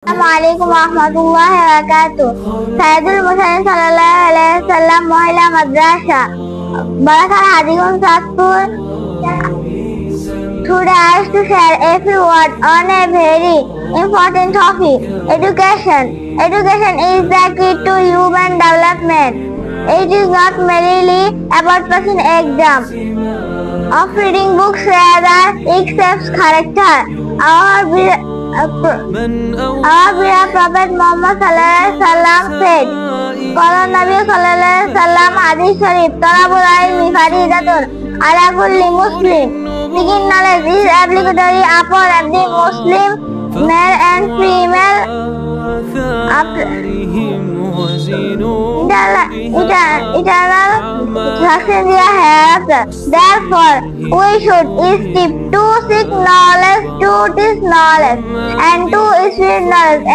Assalamualaikum warahmatullahi wabarakatuh. Sayyidul Mursalin sallallahu alaihi wasallam Mohila Madrasa Barakah Hadigun Satpur. Today I have to share a few words on a very important topic, education. Education is the key to human development. It is not merely about passing exam of reading books, rather it shapes character. Our beloved Prophet Muhammad sallallahu alaihi wasallam said, "Qala Nabi sallallahu alaihi wasallam hadith sharif, talabul ilmi faridatun ala kulli muslim." Seeking knowledge is obligatory upon every Muslim, male and female. Eternal success hereafter. Therefore, we should strive to seek knowledge, to teach knowledge, and to spread knowledge.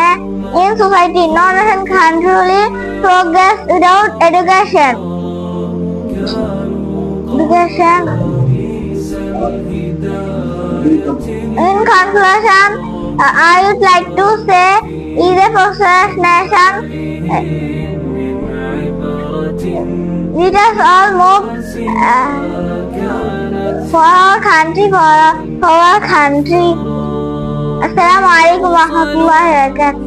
In society, no nation can truly progress without education. In conclusion, I would like to say, is a prosperous nation. Let us all move for our country, for our country. Assalamualaikum warahmatullahi wabarakatuh.